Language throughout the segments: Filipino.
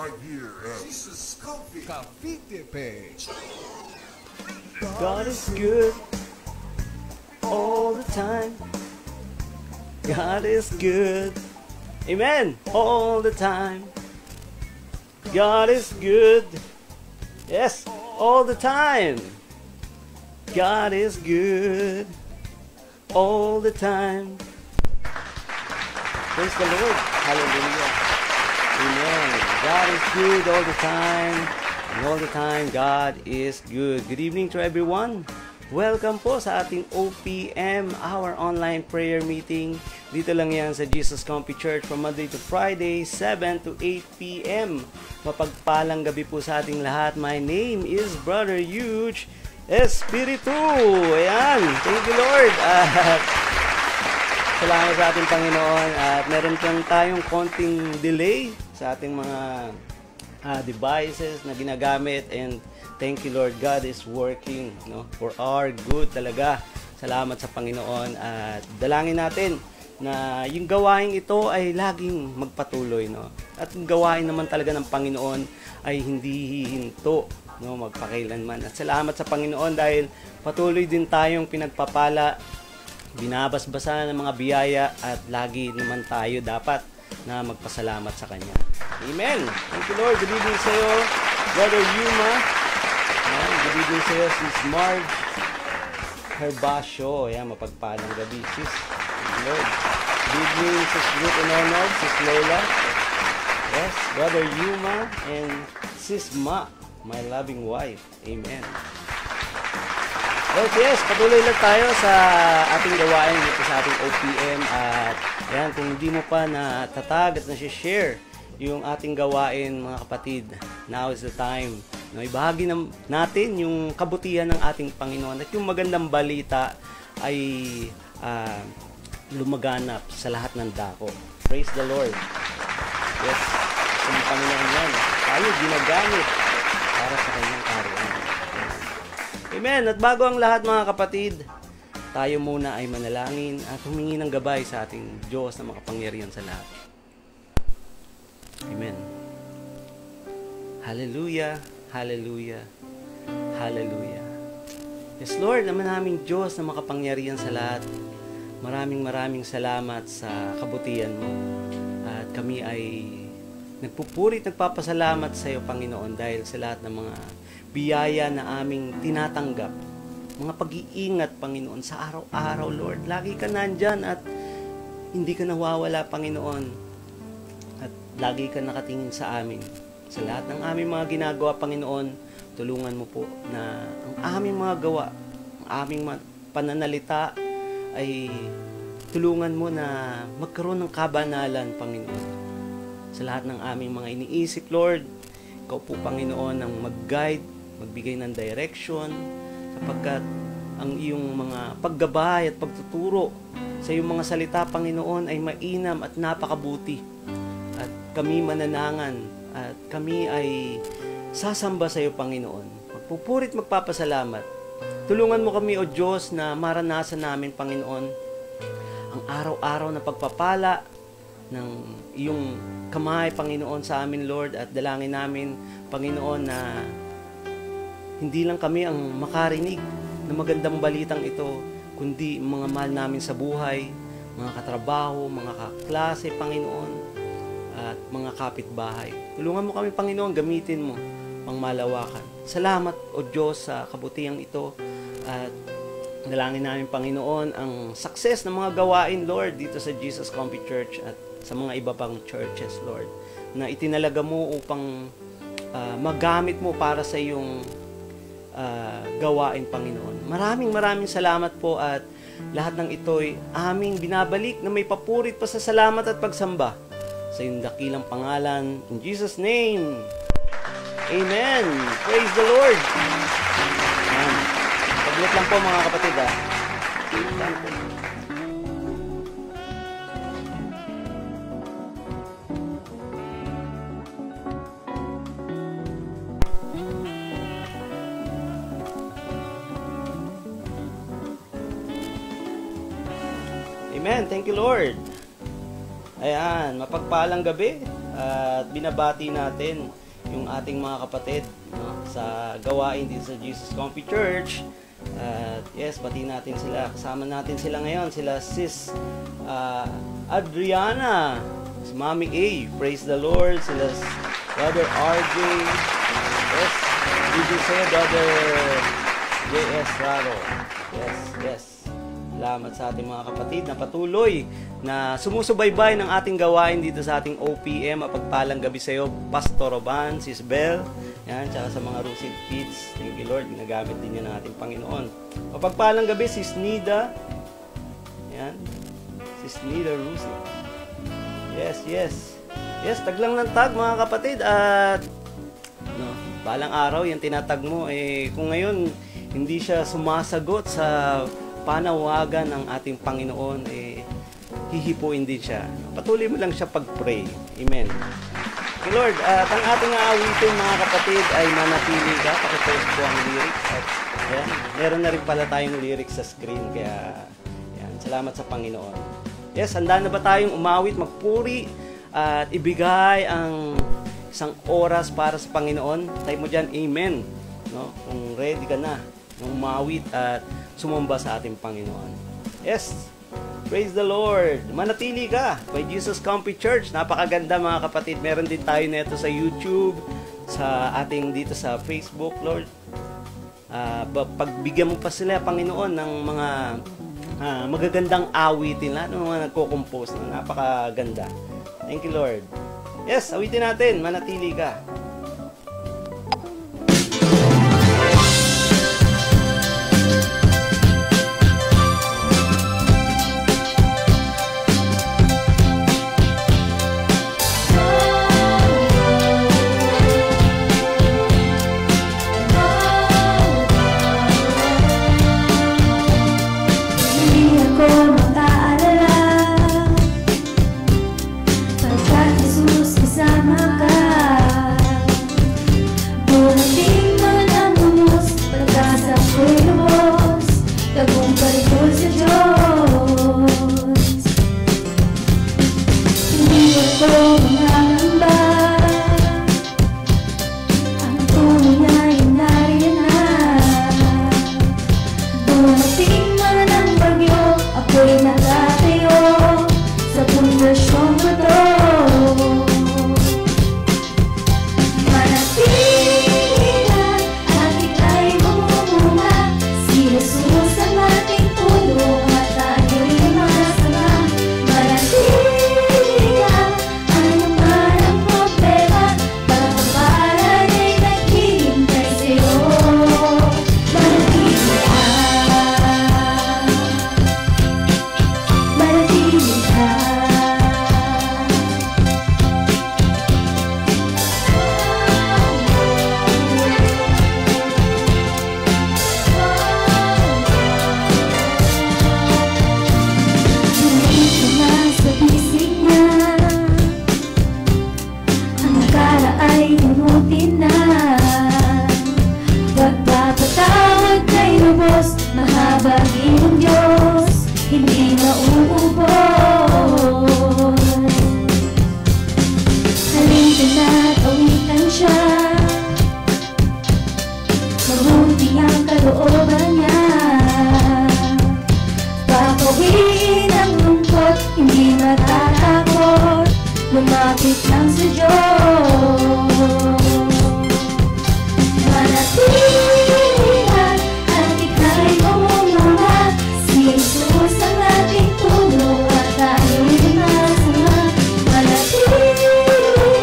right here at Jesus Cavite page. God is good all the time. God is good. Amen. All the time. God is good. Yes, all the time. God is good all the time. Praise the Lord. Hallelujah. Amen. God is good all the time. And all the time, God is good. Good evening to everyone. Welcome po sa ating OPM, our online prayer meeting. Dito lang yan sa Jesus Compi Church from Monday to Friday, 7 to 8 p.m. Mapagpalang gabi po sa ating lahat. My name is Brother Huge Espiritu. Ayan. Thank you, Lord. Salamat sa ating Panginoon. At meron tayong konting delay sa ating mga devices na ginagamit, and thank you, Lord. God is working, no, for our good talaga. Salamat sa Panginoon, at dalangin natin na yung gawain ito ay laging magpatuloy, no, at yung gawain naman talaga ng Panginoon ay hindi hihinto, no, magpakailanman. At salamat sa Panginoon dahil patuloy din tayong pinagpapala, binabasbasa ng mga biyaya, at lagi naman tayo dapat na magpasalamat sa Kanya. Amen. Thank you, Lord. Good evening sa iyo, Brother Yuma. Good evening sa iyo, Sis Marge Herbasio. Ayan, mapagpalang gabi, Sis. Thank you, Lord. Good evening, Sis Ruth Ononog, Sis Lola. Yes, Brother Yuma and Sis Ma, my loving wife. Amen. Yes, patuloy lang tayo sa ating gawain dito sa ating OPM. At yan, kung hindi mo pa natatag at nasi-share yung ating gawain, mga kapatid, now is the time. No, ibahagi natin yung kabutihan ng ating Panginoon at yung magandang balita ay lumaganap sa lahat ng dako. Praise the Lord. Yes, yung Panginoon yan, tayo ginagamit para sa kanyang karuan. Amen. At bago ang lahat, mga kapatid, tayo muna ay manalangin at humingi ng gabay sa ating Diyos na makapangyarihan sa lahat. Amen. Hallelujah, hallelujah, hallelujah. Yes, Lord, naman naming Diyos na makapangyarihan sa lahat. Maraming salamat sa kabutihan mo. At kami ay nagpupurit, nagpapasalamat sa iyo, Panginoon, dahil sa lahat ng mga biyaya na aming tinatanggap. Mga pag-iingat, Panginoon, sa araw-araw, Lord. Lagi ka nandyan at hindi ka nawawala, Panginoon. At lagi ka nakatingin sa amin. Sa lahat ng aming mga ginagawa, Panginoon, tulungan mo po na ang aming mga gawa, ang aming pananalita ay tulungan mo na magkaroon ng kabanalan, Panginoon. Sa lahat ng aming mga iniisip, Lord, ikaw po, Panginoon, ang mag-guide, magbigay ng direction, sapagkat ang iyong mga paggabay at pagtuturo sa iyong mga salita, Panginoon, ay mainam at napakabuti. At kami mananangan at kami ay sasamba sa iyo, Panginoon. Magpupurit, magpapasalamat. Tulungan mo kami, O Diyos, na maranasan namin, Panginoon, ang araw-araw na pagpapala ng iyong kamay, Panginoon, sa amin, Lord. At dalangin namin, Panginoon, na hindi lang kami ang makarinig ng magandang balitang ito, kundi mga mahal namin sa buhay, mga katrabaho, mga kaklase, Panginoon, at mga kapitbahay. Tulungan mo kami, Panginoon, gamitin mo pang malawakan. Salamat, O Diyos, sa kabutihang ito. At dalangin namin, Panginoon, ang success ng mga gawain, Lord, dito sa Jesus Compi Church at sa mga iba pang churches, Lord, na itinalaga mo upang magamit mo para sa iyong gawain, Panginoon. Maraming salamat po, at lahat ng ito'y aming binabalik na may papurit pa sa salamat at pagsamba sa iyong dakilang pangalan. In Jesus' name, Amen. Praise the Lord. Paglit lang po, mga kapatid, lang po. Amen. Thank you, Lord. Ayan, mapagpalang gabi. At binabati natin yung ating mga kapatid, no, sa gawain dito sa Jesus Comfy Church. At yes, bati natin sila. Kasama natin sila ngayon. Sila Sis Adriana, si Mami A, praise the Lord. Sila Brother RJ. Yes, did you say Brother JS Raro? Yes. Salamat sa ating mga kapatid na patuloy na sumusubaybay ng ating gawain dito sa ating OPM. Mapagpalang gabi sa iyo, Pastor Roban, Sis Bel, yan, tsaka sa mga Rusid Kids. Thank you, Lord. Ginagamit din yan ng ating Panginoon. Mapagpalang gabi, Sis Nida. Yan. Sis Nida Rusid. Yes. Yes, taglang ng tag, mga kapatid. At no, balang araw, yung tinatag mo, kung ngayon hindi siya sumasagot sa panawagan ng ating Panginoon, hihipuin din siya. Patuloy mo lang siya pag-pray. Amen. Okay, Lord, at ang ating aawitin, mga kapatid, ay manatili ka. Pakipost po ang lyrics. At ayan, meron na rin pala tayong lyrics sa screen. Kaya, ayan, salamat sa Panginoon. Yes, handa na ba tayong umawit, magpuri, at ibigay ang isang oras para sa Panginoon? Tayo mo dyan, amen. No? Kung ready ka na, umawit at sumamba sa ating Panginoon. Yes, praise the Lord. Manatili ka by Jesus Comfy Church. Napakaganda, mga kapatid. Meron din tayo nito sa YouTube, sa ating dito sa Facebook, Lord. Pagbigyan mo pa sila, Panginoon, ng mga magagandang awitin, ng mga nagko-compose na napakaganda. Thank you, Lord. Yes, awitin natin. Manatili ka. Lumapit lang sa Diyos. Manatili at ika'y mamumula. Si Jesus ang ating puno at tayo'y masama. Manatili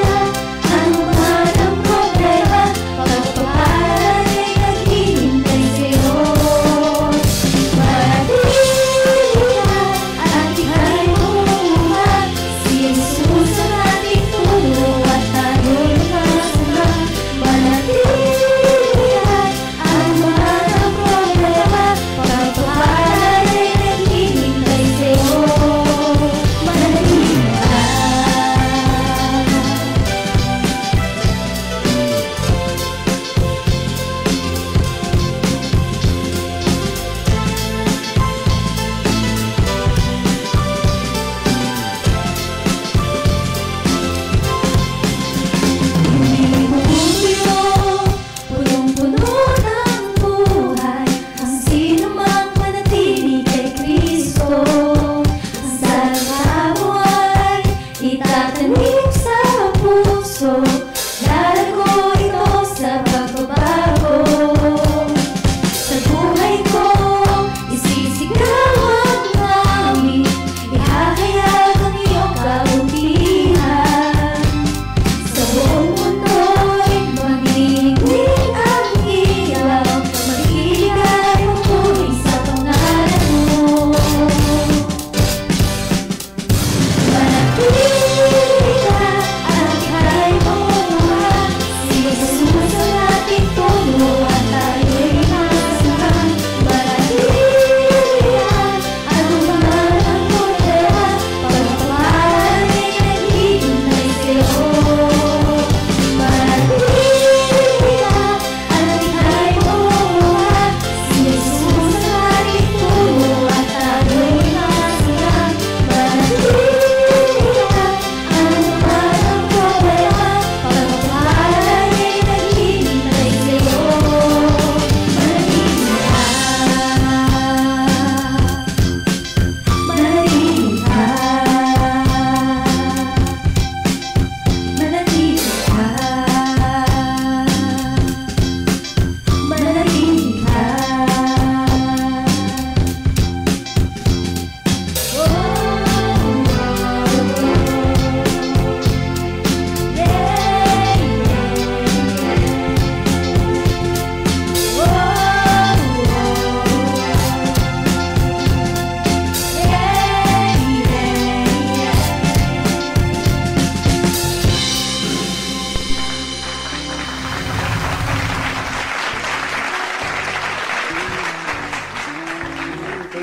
at ano man ang problema, pagpapalan ay naghihintay sa'yo. Manatili at ika'y mamumula. Si Jesus ang ating puno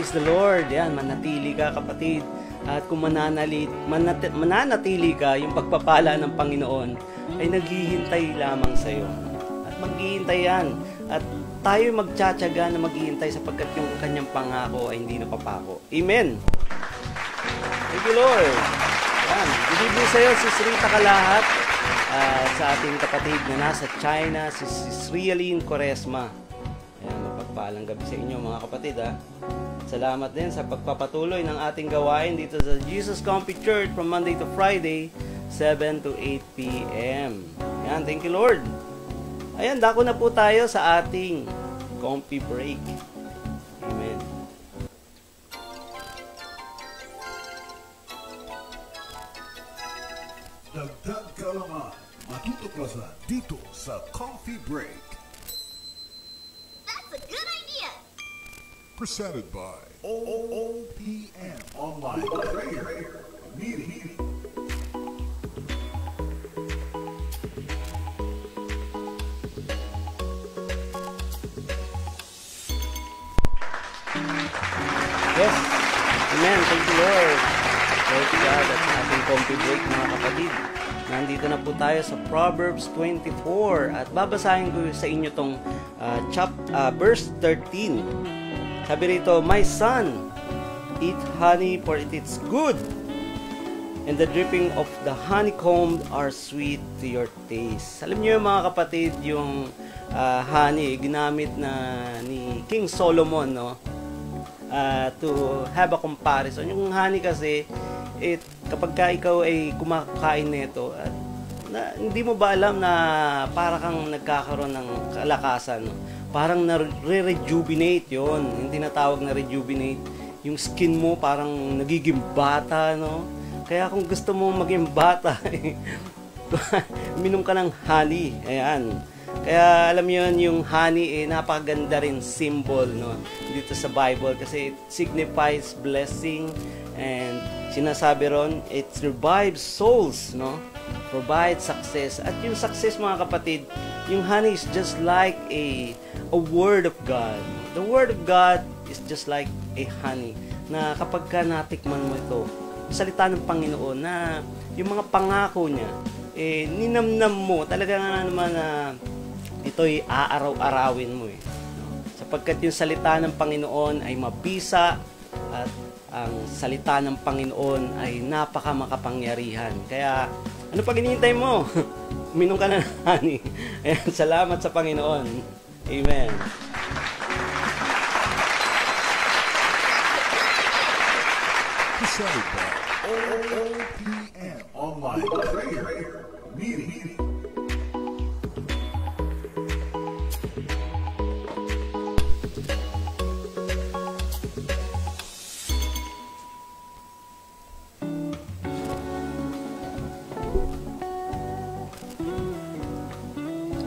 Praise the Lord. Yan, manatili ka kapatid. At kung mananatili ka, yung pagpapala ng Panginoon ay naghihintay lamang sa iyo. At maghihintay yan. At tayo magtsatsaga na maghihintay sapagkat yung kanyang pangako ay hindi napapako. Amen. Thank you, Lord. Yan. Good evening sa iyo, Sis Rita Kalahat. Sa ating kapatid na nasa China, si Sis Rialine Quaresma. Yan, mapagpalang gabi sa inyo mga kapatid. Salamat din sa pagpapatuloy ng ating gawain dito sa Jesus Comfy Church from Monday to Friday, 7 to 8 p.m. Yan, thank you Lord. Ayan, dako na po tayo sa ating comfy break. Amen. Dagdag kaalaman, matutuklasan dito sa Coffee Break. That's a good idea. Presented by OOPM Online Prayer Meeting. Yes. Amen. Thank you, Lord. Thank you, God. At sa ating comfy break, mga kapatid. Nandito na po tayo sa Proverbs 24. At babasahin ko sa inyo tong verse 13. Sabi rito, "My son, eat honey for it is good, and the dripping of the honeycomb are sweet to your taste." Alam niyo mga kapatid, yung honey, ginamit na ni King Solomon, no? To have a comparison. Yung honey kasi, kapag ka ikaw ay kumakain nito, at hindi mo ba alam na para kang nagkakaroon ng kalakasan, no? Parang na-rejuvenate yon, yung tinatawag na rejuvenate. Yung skin mo parang nagiging bata, no? Kaya kung gusto mo maging bata, minom ka ng honey. Ayan. Kaya alam mo yun, yung honey, napakaganda rin symbol, no? Dito sa Bible kasi it signifies blessing, and sinasabi ron, it revives souls, no? Provides success. At yung success, mga kapatid, yung honey is just like a word of God. The word of God is just like a honey, na kapag ka natikman mo ito, salita ng Panginoon, na yung mga pangako niya, ninamnam mo, talaga nga naman na ito'y aaraw-arawin mo, sapagkat yung salita ng Panginoon ay mabisa, at ang salita ng Panginoon ay napakamakapangyarihan. Kaya ano pag hinihintay mo? Uminom ka na ng honey. Ayan, salamat sa Panginoon. Amen. Presented by OOPM Online Prayer Meeting.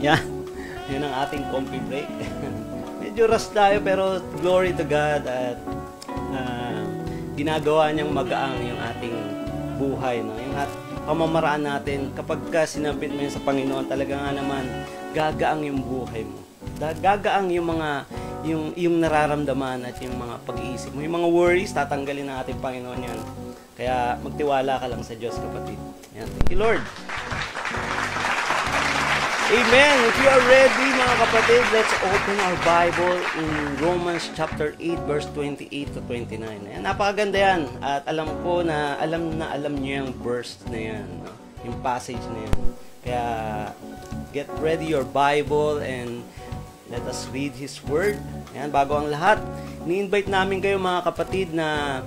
Yan. Yun ang ating comfy break. Medyo rush tayo pero glory to God, at ginagawa niyang magaang yung ating buhay, no? Yung pamamaraan natin, kapag ka sinabit mo yun sa Panginoon, talaga nga naman gagaang yung buhay mo. Gagaang yung mga yung nararamdaman at yung mga pag-iisip mo. Yung mga worries, tatanggalin ng ating Panginoon yan. Kaya magtiwala ka lang sa Diyos, kapatid. Yan. Thank you, Lord. Amen. If you are ready, mga kapatid, let's open our Bible in Romans chapter 8, verse 28 to 29. Ayan, napakaganda yan. At alam ko na alam niyo yung verse na yan, no? Yung passage na yan. Kaya, get ready your Bible and let us read His Word. Ayan, bago ang lahat, ni-invite namin kayo, mga kapatid, na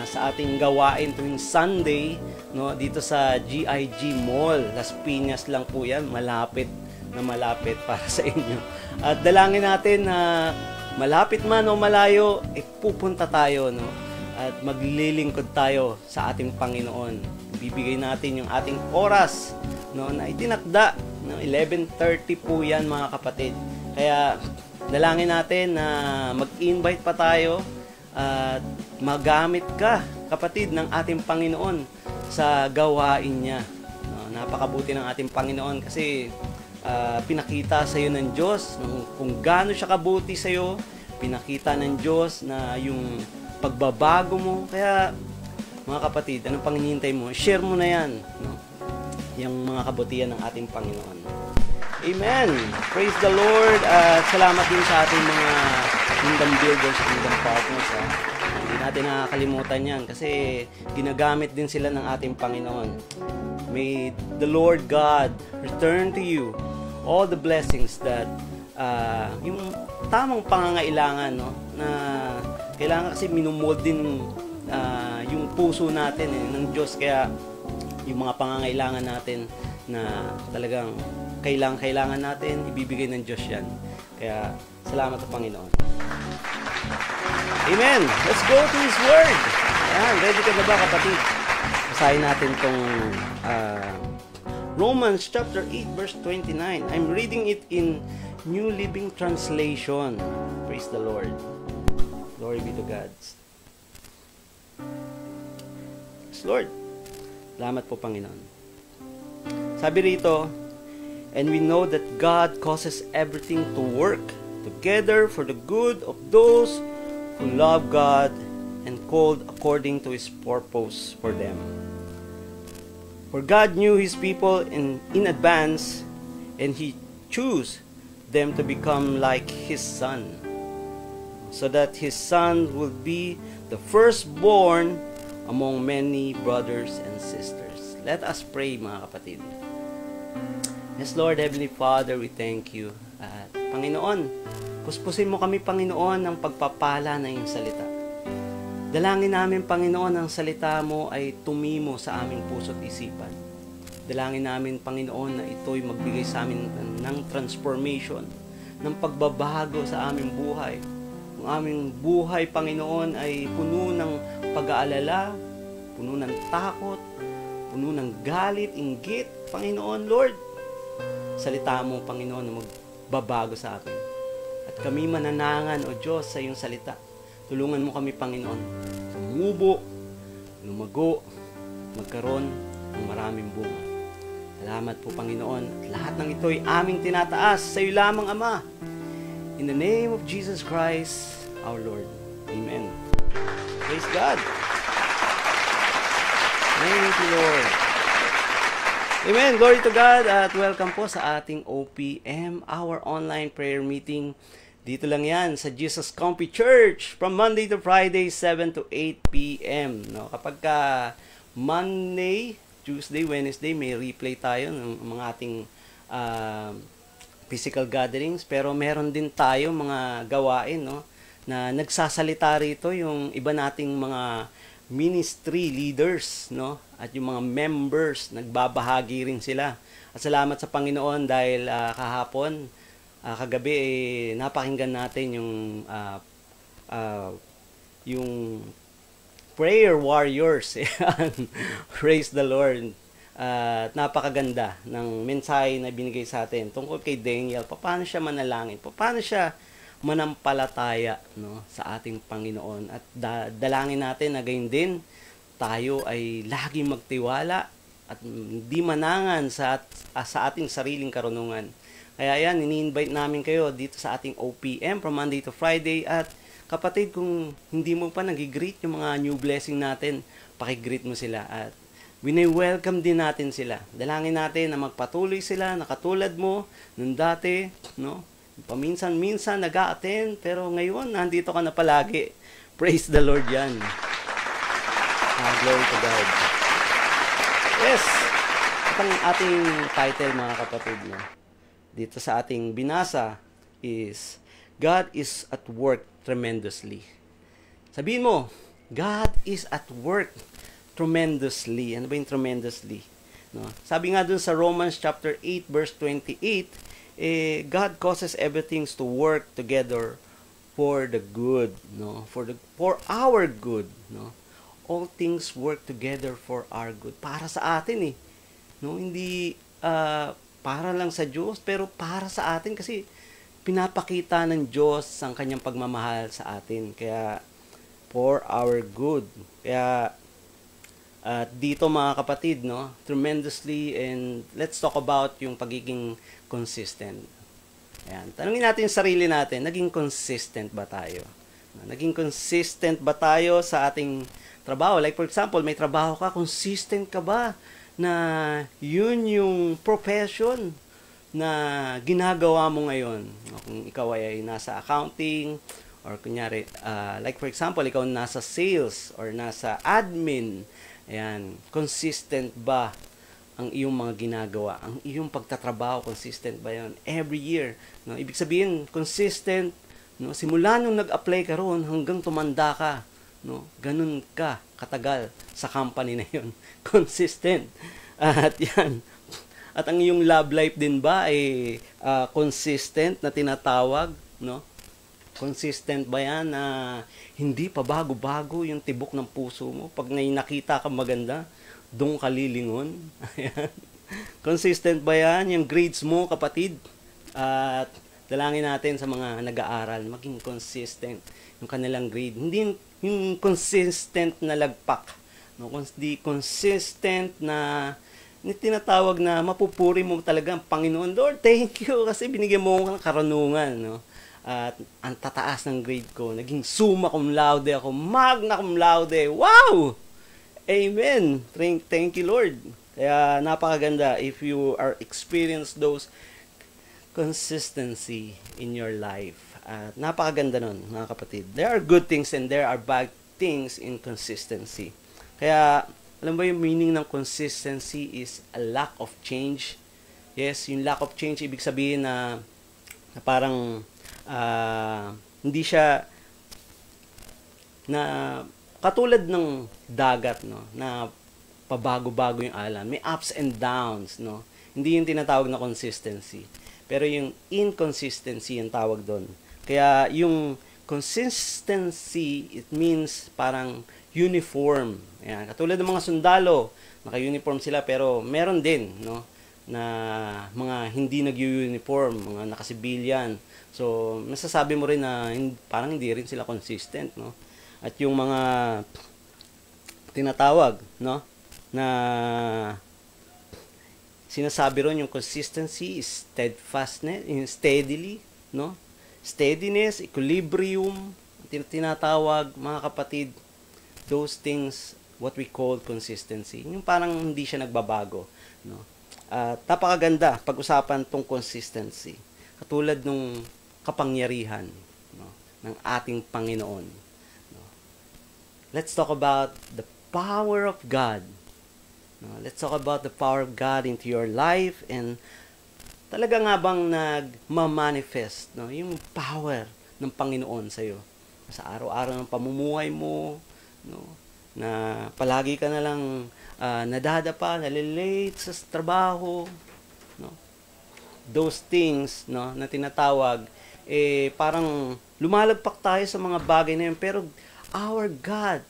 sa ating gawain tuwing Sunday, no, dito sa GIG Mall, Las Piñas lang po yan, malapit para sa inyo. At dalangin natin na malapit man o malayo, pupunta tayo, no, at maglilingkod tayo sa ating Panginoon. Bibigay natin yung ating oras, no, na itinakda, no, 11:30 po yan, mga kapatid. Kaya dalangin natin na mag-invite pa tayo at magamit ka, kapatid, ng ating Panginoon sa gawain niya. Napakabuti ng ating Panginoon kasi pinakita sa iyo ng Diyos kung gaano siya kabuti sa iyo, pinakita ng Diyos na yung pagbabago mo. Kaya, mga kapatid, anong pang hinihintay mo? Share mo na yan, no? Yung mga kabutihan ng ating Panginoon. Amen! Praise the Lord! At salamat din sa ating mga kingdom builders, kingdom partners. Hindi natin nakakalimutan yan kasi ginagamit din sila ng ating Panginoon. May the Lord God return to you all the blessings that yung tamang pangangailangan, no? Na kailangan kasi minumold din yung puso natin ng Diyos. Kaya yung mga pangangailangan natin na talagang kailangan natin, ibibigay ng Diyos yan. Kaya salamat sa Panginoon. Amen! Let's go to His Word! Ayan, ready ka na ba, kapatid? Basahin natin tong Romans chapter 8 verse 29. I'm reading it in New Living Translation. Praise the Lord. Glory be to God. Yes, Lord. Salamat po, Panginoon. Sabi rito, and we know that God causes everything to work together for the good of those who love God and called according to His purpose for them. For God knew His people in advance, and He chose them to become like His Son, so that His Son will be the firstborn among many brothers and sisters. Let us pray, mga kapatid. Yes, Lord, Heavenly Father, we thank you. At Panginoon, puspusin mo kami, Panginoon, ng pagpapala ng iyong salita. Dalangin namin, Panginoon, ang salita mo ay tumimo sa aming puso't isipan. Dalangin namin, Panginoon, na ito'y magbigay sa amin ng transformation, ng pagbabago sa aming buhay. Ang aming buhay, Panginoon, ay puno ng pag-aalala, puno ng takot, puno ng galit, inggit. Panginoon, Lord, salita mo, Panginoon, na magbabago sa amin. At kami mananangan, O Diyos, sa iyong salita. Tulungan mo kami, Panginoon, tumubo, lumago, magkaroon ng maraming bunga. Salamat po, Panginoon. At lahat ng ito ay aming tinataas sa iyo lamang, Ama. In the name of Jesus Christ, our Lord. Amen. Praise God. Thank you, Lord. Amen. Glory to God. At welcome po sa ating OPM, our online prayer meeting. Dito lang yan sa Jesus Comfy Church from Monday to Friday, 7 to 8 p.m. No? Kapag ka Monday, Tuesday, Wednesday, may replay tayo ng mga ating physical gatherings. Pero meron din tayo mga gawain, no? Na nagsasalita rito yung iba nating mga ministry leaders, no? At yung mga members, nagbabahagi rin sila. At salamat sa Panginoon dahil kahapon, kagabi, napakinggan natin yung prayer warriors. Praise the Lord. Napakaganda ng mensahe na binigay sa atin tungkol kay Daniel. Paano siya manalangin? Paano siya manampalataya, no, sa ating Panginoon? At dalangin natin na gayon din tayo ay lagi magtiwala at hindi manangan sa ating sariling karunungan. Kaya yan, ini-invite namin kayo dito sa ating OPM from Monday to Friday. At kapatid, kung hindi mo pa nag-greet yung mga new blessing natin, pakigreet mo sila. At wini-welcome din natin sila. Dalangin natin na magpatuloy sila na katulad mo nung dati, no? Paminsan-minsan nag-a-attend, pero ngayon nandito ka na palagi. Praise the Lord yan. Glory to God. Yes! At ang ating title, mga kapatid, no? Dito sa ating binasa is God is at work tremendously. Sabihin mo, God is at work tremendously. Ano ba yung tremendously? No? Sabi nga dun sa Romans chapter 8 verse 28, God causes everything to work together for the good, no? For our good, no? All things work together for our good. Para sa atin no? Hindi para lang sa Diyos, pero para sa atin kasi pinapakita ng Diyos ang kanyang pagmamahal sa atin. Kaya, for our good. Kaya, dito mga kapatid, no, tremendously, and let's talk about yung pagiging consistent. Ayan. Tanungin natin yung sarili natin, naging consistent ba tayo? Naging consistent ba tayo sa ating trabaho? Like for example, may trabaho ka, consistent ka ba na yun yung profession na ginagawa mo ngayon? Kung ikaw ay nasa accounting, or kunyari, like for example, ikaw nasa sales or nasa admin, ayan, consistent ba ang iyong mga ginagawa? Ang iyong pagtatrabaho, consistent ba yun? Every year. No? Ibig sabihin, consistent, no? Simula nung nag-apply ka roon hanggang tumanda ka, no? Ganun ka katagal sa company na yun. Consistent. At yan. At ang iyong love life din ba ay consistent na tinatawag, no? Consistent ba yan na hindi pa bago-bago yung tibok ng puso mo? Pag nakita ka maganda, doon ka lilingon. Ayan. Consistent ba yan? Yung grades mo, kapatid? At dalangin natin sa mga nag-aaral, maging consistent yung kanilang grade. Hindi yung consistent na lagpak. No? Kundi consistent na tinatawag na mapupuri mo talaga ang Panginoon. Lord, thank you kasi binigyan mo ng karunungan. No? At ang tataas ng grade ko. Naging summa cum laude ako. Magna cum laude. Wow! Amen. Thank you, Lord. Kaya napakaganda if you are experience those consistency in your life. Napakaganda nun, mga kapatid. There are good things and there are bad things in consistency. Kaya, alam ba yung meaning ng consistency is a lack of change? Yes, yung lack of change, ibig sabihin na parang hindi siya na katulad ng dagat, no, na pabago-bago yung alam. May ups and downs, no. Hindi yung tinatawag na consistency. Pero yung inconsistency yung tawag doon. Kaya yung consistency, it means parang uniform. Ayan. Katulad ng mga sundalo, naka-uniform sila pero meron din, no, na mga hindi nag-uniform, mga naka-civilian. So, masasabi mo rin na parang hindi rin sila consistent, no. At yung mga tinatawag, no, na sinasabi ron yung consistency is steadfastness, steadily, no, steadiness, equilibrium, tinatawag, mga kapatid, those things, what we call consistency. Yung parang hindi siya nagbabago, no. Napakaganda pag-usapan tong consistency. Katulad nung kapangyarihan, no, ng ating Panginoon. Let's talk about the power of God. Let's talk about the power of God into your life and talaga nga bang nagma-manifest, no, yung power ng Panginoon sa iyo sa araw-araw ng pamumuhay mo, no, na palagi ka na lang nadadapa, nalilate sa trabaho, no. Those things, no, na tinatawag parang lumalagpak tayo sa mga bagay na yun, pero our God,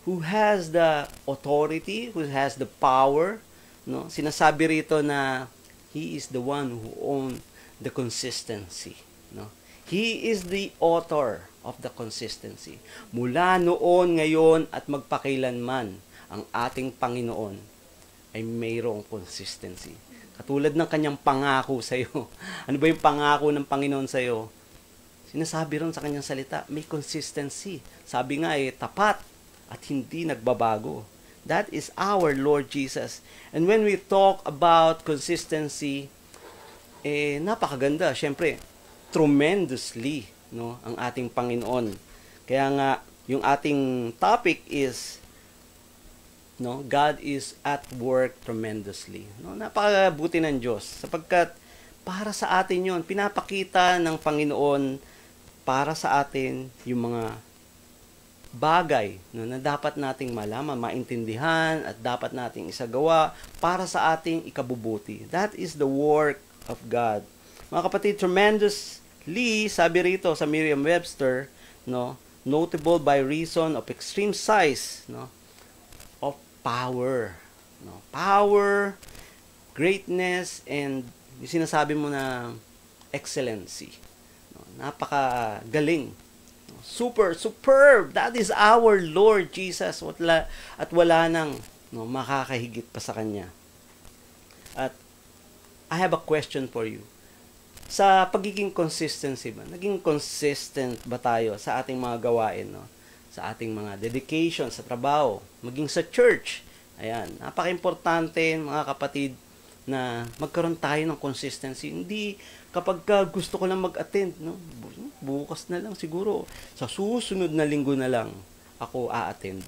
who has the authority, who has the power, no? Sinasabi rito na He is the one who owns the consistency, no? He is the author of the consistency. Mula noon, ngayon, at magpakailanman, ang ating Panginoon ay mayroong consistency. Katulad ng kanyang pangako sa iyo. Ano ba yung pangako ng Panginoon sa iyo? Sinasabi ron sa kanyang salita, may consistency. Sabi nga tapat at hindi nagbabago. That is our Lord Jesus. And when we talk about consistency, napakaganda. Siyempre, tremendously, no, ang ating Panginoon. Kaya nga, yung ating topic is, no, God is at work tremendously. No, napakabuti ng Diyos. Sapagkat, para sa atin yon, pinapakita ng Panginoon para sa atin yung mga bagay, no, na dapat nating malaman, maintindihan, at dapat nating isagawa para sa ating ikabubuti. That is the work of God. Mga kapatid, tremendously, sabi rito sa Merriam-Webster, no, notable by reason of extreme size, no, of power. No, power, greatness, and yung sinasabi mo na excellency. Napakagaling. Superb. That is our Lord Jesus. At wala nang, no, makakahigit pa sa Kanya. At I have a question for you. sa pagiging consistency ba? Naging consistent ba tayo sa ating mga gawain, no? Sa ating mga dedication sa trabaho, maging sa church. Ayan, napaka-importante mga kapatid na magkaroon tayo ng consistency. Hindi kapag gusto ko lang mag-attend, no? Bukas na lang siguro. Sa susunod na linggo na lang ako a-attend.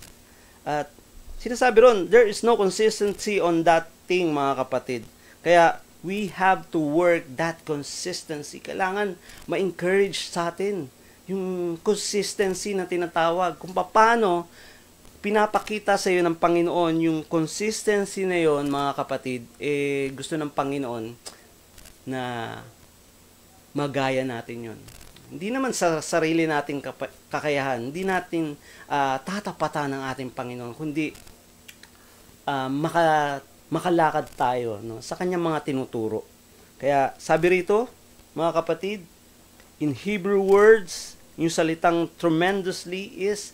At sinasabi ron, there is no consistency on that thing, mga kapatid. Kaya we have to work that consistency. Kailangan ma-encourage sa atin yung consistency na tinatawag. Kung paano pinapakita sa iyo ng Panginoon yung consistency na yon, mga kapatid, gusto ng Panginoon na magaya natin yon. Hindi naman sa sarili nating kakayahan, hindi natin tatapatan ng ating Panginoon, kundi makalakad tayo, no, sa kanyang mga tinuturo. Kaya sabi rito, mga kapatid, in Hebrew words, yung salitang tremendously is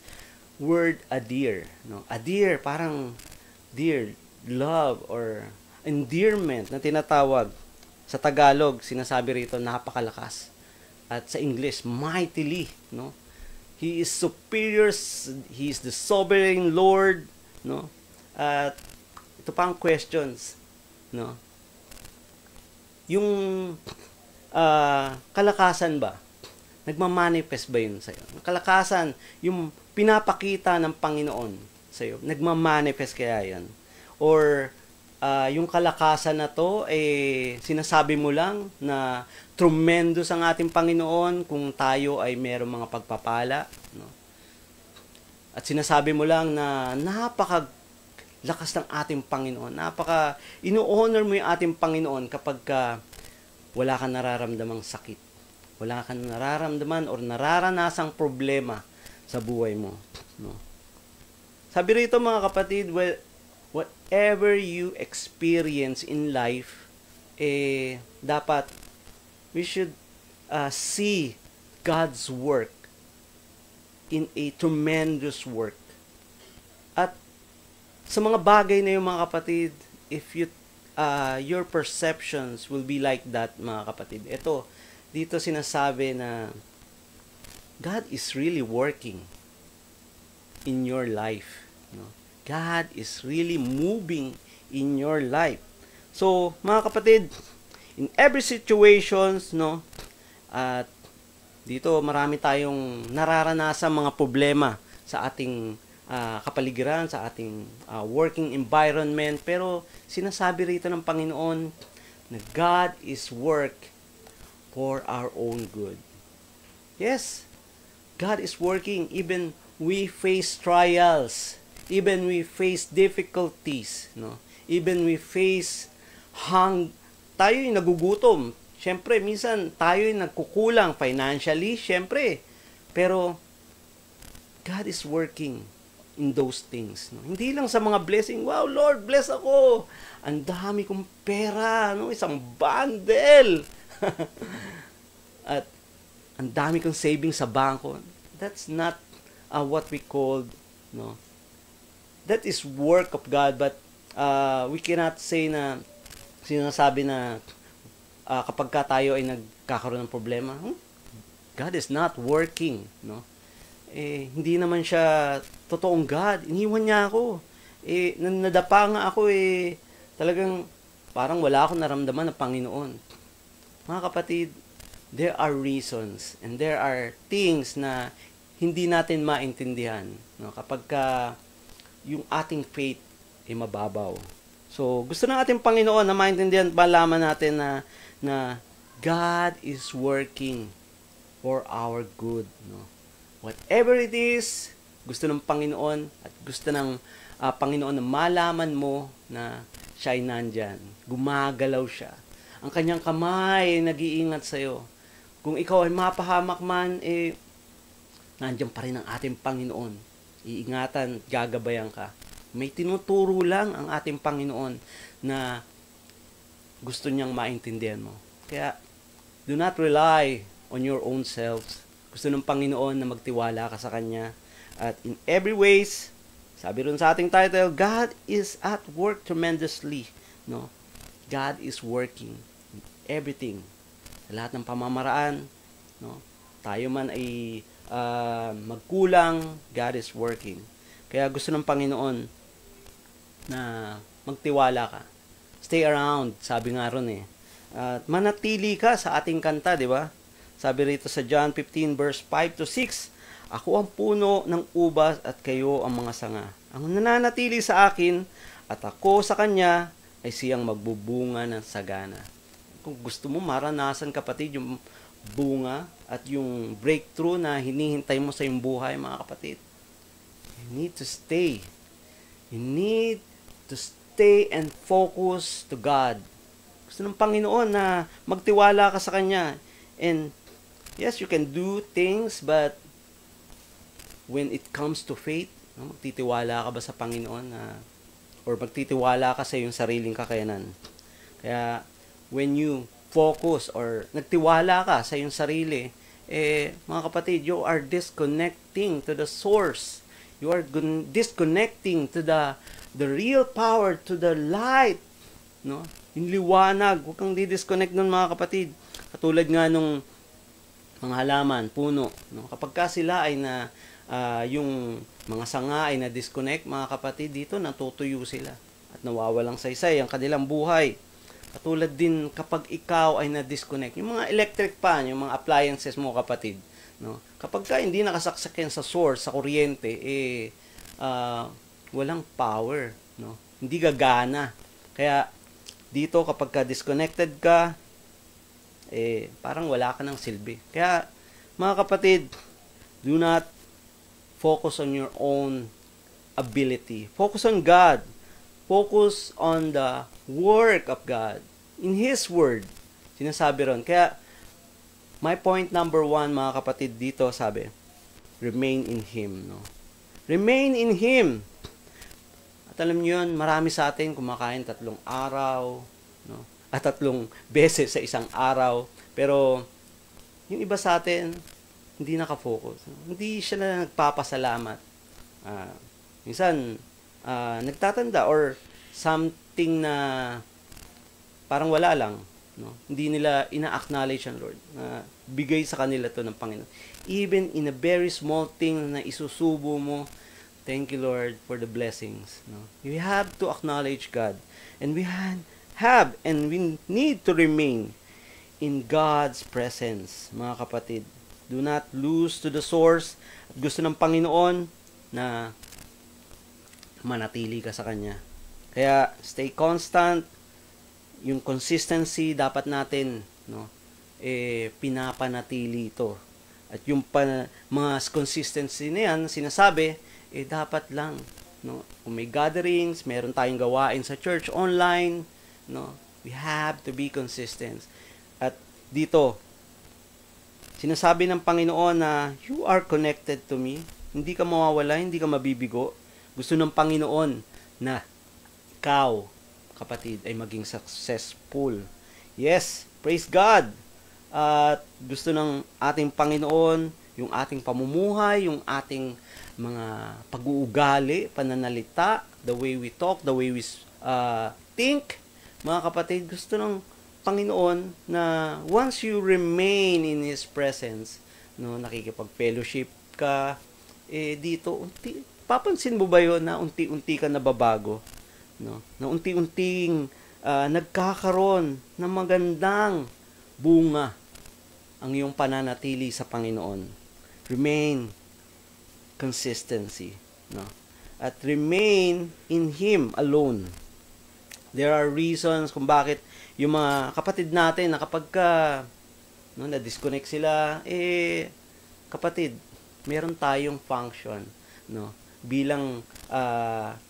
word adhere, no? Adhere, parang dear, love, or endearment na tinatawag. Sa Tagalog, sinasabi rito, napakalakas. At sa English, mightily, no? He is superior, he is the sovereign Lord, no? At ito pa ang questions, no? Yung kalakasan ba? Nagmamanifest ba yun sa'yo? Kalakasan, yung pinapakita ng Panginoon sa'yo, nagmamanifest kaya yan? Or yung kalakasan na to, sinasabi mo lang na tremendous ang ating Panginoon kung tayo ay merong mga pagpapala, no? At sinasabi mo lang na napakalakas ng ating Panginoon, ino-honor mo yung ating Panginoon kapag wala kang nararamdamang sakit. Wala kang nararamdaman or nararanasang problema sa buhay mo, no? Sabi rito, mga kapatid, whatever you experience in life, dapat we should see God's work in a tremendous work. At sa mga bagay na yung, mga kapatid, if your perceptions will be like that, mga kapatid, dito sinasabi na God is really working in your life, no? God is really moving in your life. So, mga kapatid, in every situations, no? At dito marami tayong nararanasan mga problema sa ating kapaligiran, sa ating working environment, pero sinasabi rito ng Panginoon na God is work for our own good. Yes, God is working. Even we face trials, even we face difficulties, no? Even we face tayo'y nagugutom. Siyempre, minsan tayo'y nagkukulang financially, siyempre. Pero God is working in those things, no? Hindi lang sa mga blessing, wow, Lord, bless ako. Ang dami kong pera, no? Isang bundle. At ang dami kong savings sa bangko. That's not what we call, no? That is work of God, but we cannot say na sinasabi na kapag tayo ay nagkakaroon ng problema, God is not working, no? Hindi naman siya totoong God. Iniwan niya ako. Nadapa nga ako, talagang parang wala akong naramdaman ng Panginoon. Mga kapatid, there are reasons and there are things na hindi natin maintindihan, no? Kapag yung ating faith ay mababaw. So, gusto ng ating Panginoon na maintindihan, malaman natin na God is working for our good, no? Whatever it is, gusto ng Panginoon at gusto ng Panginoon na malaman mo na siya ay nandyan. Gumagalaw siya. Ang kanyang kamay ay nag-iingat sa'yo. Kung ikaw ay mapahamak man, nandyan pa rin ang ating Panginoon. Iingatan, gagabayan ka. May tinuturo lang ang ating Panginoon na gusto niyang maintindihan mo. Kaya, do not rely on your own selves. Gusto ng Panginoon na magtiwala ka sa Kanya. At in every ways, sabi rin sa ating title, God is at work tremendously. No? God is working in everything sa lahat ng pamamaraan, no? Tayo man ay magkulang, God is working. Kaya gusto ng Panginoon na magtiwala ka. Stay around, sabi nga ron eh. At manatili ka sa ating kanta, di ba? Sabi rito sa John 15 verse 5 to 6, ako ang puno ng ubas at kayo ang mga sanga. Ang nananatili sa akin at ako sa kanya ay siyang magbubunga ng sagana. Kung gusto mo maranasan, kapatid, yung bunga at yung breakthrough na hinihintay mo sa iyong buhay, mga kapatid, you need to stay. You need to stay and focus to God. Gusto ng Panginoon na magtiwala ka sa Kanya. And yes, you can do things, but when it comes to faith, no, magtitiwala ka ba sa Panginoon or magtitiwala ka sa iyong sariling kakayanan? Kaya when you focus or nagtiwala ka sa iyong sarili, mga kapatid, you are disconnecting to the source. You are disconnecting to the real power, to the light, no? Yung liwanag, huwag kang di-disconnect nun, mga kapatid. Katulad nga nung mga halaman, puno, no? Kapag ka sila ay yung mga sanga ay na-disconnect, mga kapatid, dito natutuyo sila at nawawalang saysay ang kanilang buhay. Katulad din kapag ikaw ay na-disconnect, yung mga electric pan, yung mga appliances mo, kapatid, no? Kapag ka hindi nakasaksakin sa source, sa kuryente, walang power, no? Hindi gagana. Kaya dito kapag ka disconnected ka, parang wala ka ng silbi. Kaya mga kapatid, do not focus on your own ability. Focus on God. Focus on the work of God. In His Word. Sinasabi ron. Kaya, my point number 1, mga kapatid, dito sabi, remain in Him. No? Remain in Him. At alam niyo yun, marami sa atin kumakain 3 araw, no? At 3 beses sa isang araw. Pero, yung iba sa atin, hindi nakafocus. Hindi siya na nagpapasalamat. Minsan, nagtatanda or something na parang wala lang, no? Hindi nila ina-acknowledge ang Lord na bigay sa kanila to ng Panginoon. Even in a very small thing na isusubo mo, thank you, Lord, for the blessings, no? You have to acknowledge God, and we have and we need to remain in God's presence, mga kapatid. Do not lose to the source. At gusto ng Panginoon na manatili ka sa Kanya. Kaya, stay constant. Yung consistency, dapat natin, no, pinapanatili ito. At yung mga consistency na yan, sinasabi, dapat lang, no, kung may gatherings, meron tayong gawain sa church, online, no, we have to be consistent. At dito, sinasabi ng Panginoon na you are connected to me. Hindi ka mawawala, hindi ka mabibigo. Gusto ng Panginoon na ikaw, kapatid, ay maging successful. Yes, praise God. At gusto ng ating Panginoon, yung ating pamumuhay, yung ating mga pag-uugali, pananalita, the way we talk, the way we think. Mga kapatid, gusto ng Panginoon na once you remain in His presence, no, nakikipag-fellowship ka, dito, papansin mo ba yun na unti-unti ka nababago? No? Na unti-unting nagkakaroon ng magandang bunga ang iyong pananatili sa Panginoon. Remain consistency. No? At remain in Him alone. There are reasons kung bakit yung mga kapatid natin na kapag na-disconnect sila, kapatid, meron tayong function, no? Bilang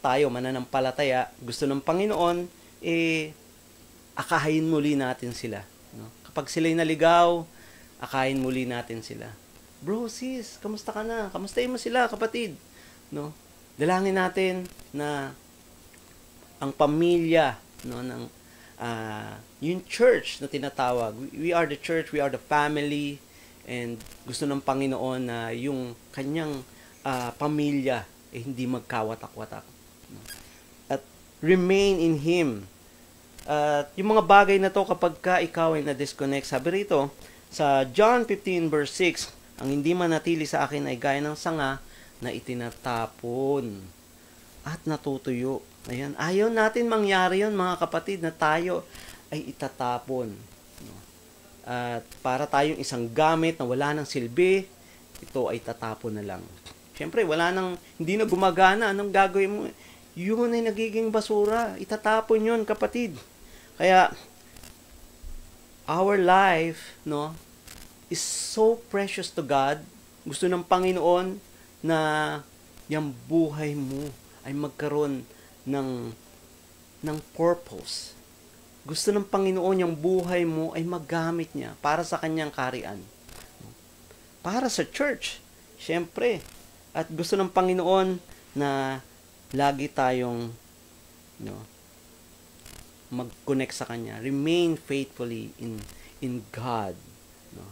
tayo mananampalataya, gusto ng Panginoon, akayin muli natin sila, no? Kapag sila'y naligaw, akayin muli natin sila. Bro, sis, kamusta ka na? Kamustahin mo sila, kapatid, no? Dalangin natin na ang pamilya, no, ng yung church na tinatawag. We are the church, we are the family, and gusto ng Panginoon na yung kanyang pamilya hindi magkawatak-watak. No? At remain in Him. At yung mga bagay na to kapag ka ikaw ay na-disconnect, sabi rito, sa John 15 verse 6, ang hindi manatili sa akin ay gaya ng sanga na itinatapon at natutuyo. Ayan. Ayaw natin mangyari yun, mga kapatid, na tayo ay itatapon. No? At para tayong isang gamit na wala ng silbi, ito ay tatapon na lang. Siyempre, hindi na gumagana. Anong gagawin mo? Yun ay nagiging basura. Itatapon yun, kapatid. Kaya, our life, no, is so precious to God. Gusto ng Panginoon na yung buhay mo ay magkaroon ng purpose. Gusto ng Panginoon yung buhay mo ay maggamit niya para sa kanyang kaharian. Para sa church, syempre. At gusto ng Panginoon na lagi tayong mag-connect sa Kanya. Remain faithfully in God. No?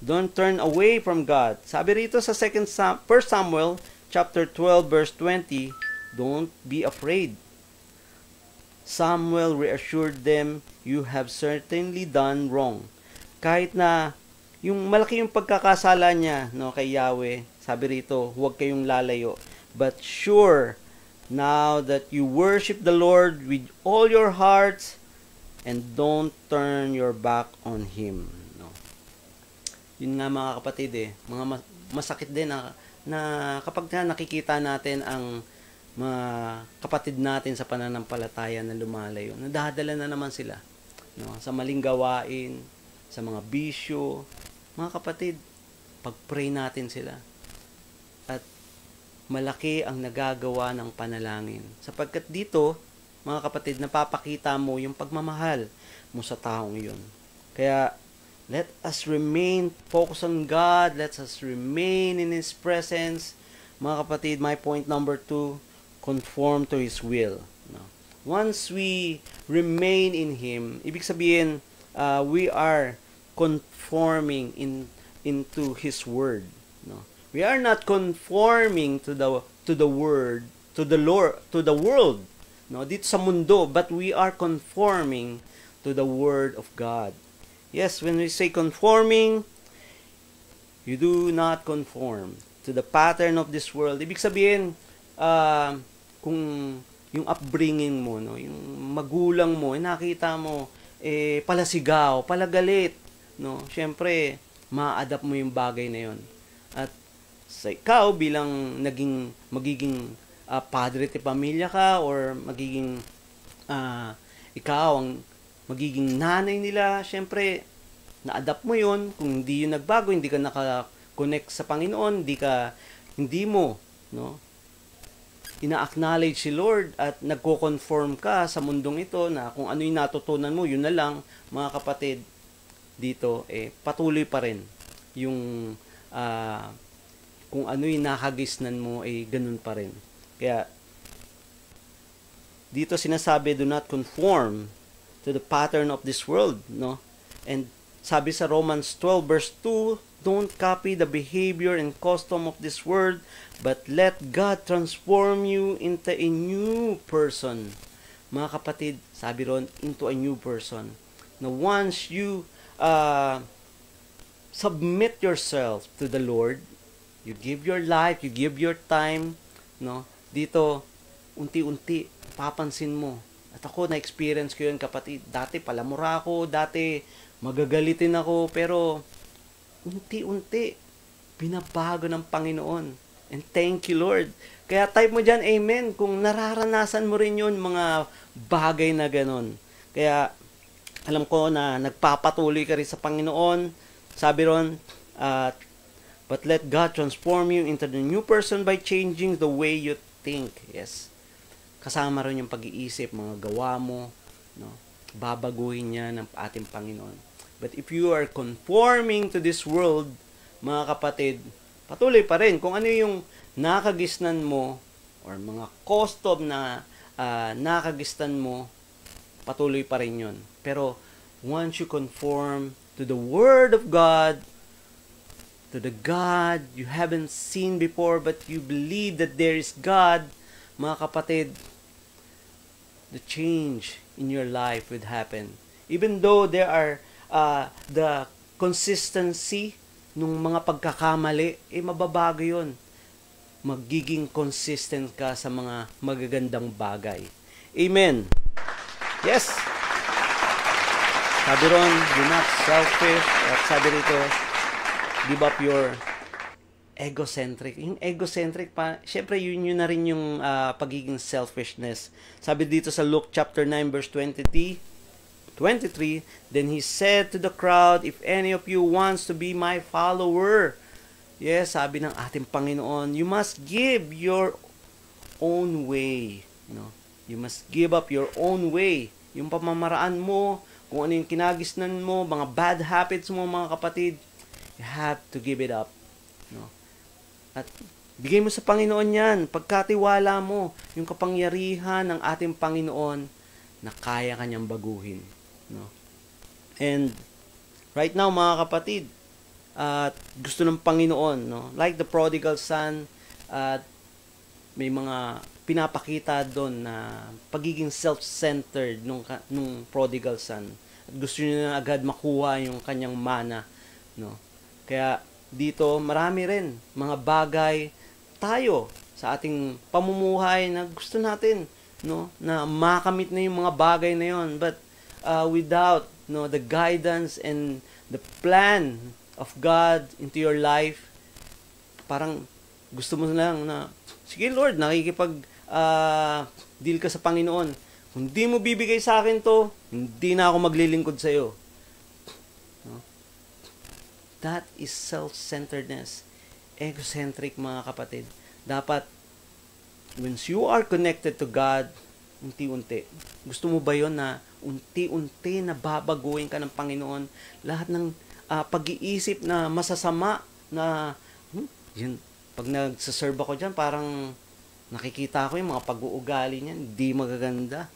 Don't turn away from God. Sabi rito sa 1 Samuel chapter 12 verse 20, don't be afraid. Samuel reassured them, you have certainly done wrong. Kahit na yung malaki yung pagkakasala niya, no, kay Yahweh, sabi rito, huwag kayong lalayo. But sure, now that you worship the Lord with all your hearts and don't turn your back on Him. No? Yun nga, mga kapatid, mga masakit din na kapag nakikita natin ang mga kapatid natin sa pananampalataya na lumalayo, nadadala na naman sila, no? Sa maling gawain, sa mga bisyo. Mga kapatid, pag-pray natin sila. At malaki ang nagagawa ng panalangin. Sapagkat dito, mga kapatid, napapakita mo yung pagmamahal mo sa taong yun. Kaya, let us remain focused on God. Let us remain in His presence. Mga kapatid, my point number 2, conform to His will. No? Once we remain in Him, ibig sabihin, we are conforming into His Word. No? We are not conforming to the word, to the Lord, to the world, no, dito sa mundo, but we are conforming to the Word of God. Yes, when we say conforming, you do not conform to the pattern of this world. Ibig sabihin, kung yung upbringing mo, no, yung magulang mo, nakita mo, palasigaw, palagalit, no, syempre, ma-adapt mo yung bagay na yon. At sa ikaw bilang magiging padre de pamilya ka, or magiging ikaw ang magiging nanay nila, syempre na-adapt mo yon. Kung hindi yun nagbago, hindi ka naka-connect sa Panginoon, hindi mo ina-acknowledge si Lord at nagko-conform ka sa mundong ito na kung ano yung natutunan mo, yun na lang, mga kapatid, dito, patuloy pa rin yung kung ano yung nakagisnan mo, ganun pa rin. Kaya, dito sinasabi, do not conform to the pattern of this world, no? And sabi sa Romans 12 verse 2, don't copy the behavior and custom of this world, but let God transform you into a new person. Mga kapatid, sabi ron, into a new person. Now, once you submit yourself to the Lord, you give your life, you give your time, no? Dito, unti-unti, papansin mo. At ako, na-experience ko yun, kapatid. Dati, palamura ako. Dati, magagalitin ako. Pero, unti-unti, binabago ng Panginoon. And thank you, Lord. Kaya type mo dyan, amen, kung nararanasan mo rin yun, mga bagay na ganon. Kaya, alam ko na nagpapatuloy ka rin sa Panginoon. Sabi ron, but let God transform you into the new person by changing the way you think. Yes. Kasama rin yung pag-iisip, mga gawa mo, no? Babaguhin niya ng ating Panginoon. But if you are conforming to this world, mga kapatid, patuloy pa rin. Kung ano yung nakagisnan mo, or mga custom na nakagisnan mo, patuloy pa rin yun. Pero, once you conform to the Word of God, to the God you haven't seen before, but you believe that there is God, mga kapatid, the change in your life would happen. Even though there are the consistency nung mga pagkakamali, mababago yun. Magiging consistent ka sa mga magagandang bagay. Amen. Yes. Sabi ron, do not selfish. At sabi rito, give up your egocentric. Yung egocentric, syempre yun na rin yung pagiging selfishness. Sabi dito sa Luke chapter 9 verse 23, then he said to the crowd, if any of you wants to be my follower, yes, sabi ng ating Panginoon, you must give your own way. You must give up your own way. Yung pamamaraan mo, kung ano yung kinagisnan mo, mga bad habits mo, mga kapatid, you have to give it up. At bigay mo sa Panginoon yan. Pagkatiwala mo yung kapangyarihan ng ating Panginoon na kaya kanyang baguhin. And right now, mga kapatid, gusto ng Panginoon, like the prodigal son, may mga pinapakita doon na pagiging self-centered nung prodigal son. At gusto niya na agad makuha yung kanyang mana. Kaya dito, marami rin mga bagay tayo sa ating pamumuhay na gusto natin, na makamit na yung mga bagay na yon. But without the guidance and the plan of God into your life, parang gusto mo lang na, sige Lord, nakikipag deal ka sa Panginoon. Kung di mo bibigay sa akin to, hindi na ako maglilingkod sa iyo. That is self-centeredness. Egocentric, mga kapatid. Dapat, once you are connected to God, unti-unti. Gusto mo ba yon na unti-unti na babaguhin ka ng Panginoon? Lahat ng pag-iisip na masasama na, yun, pag nagsaserve ako dyan, parang nakikita ko yung mga pag-uugali niyan, hindi magaganda.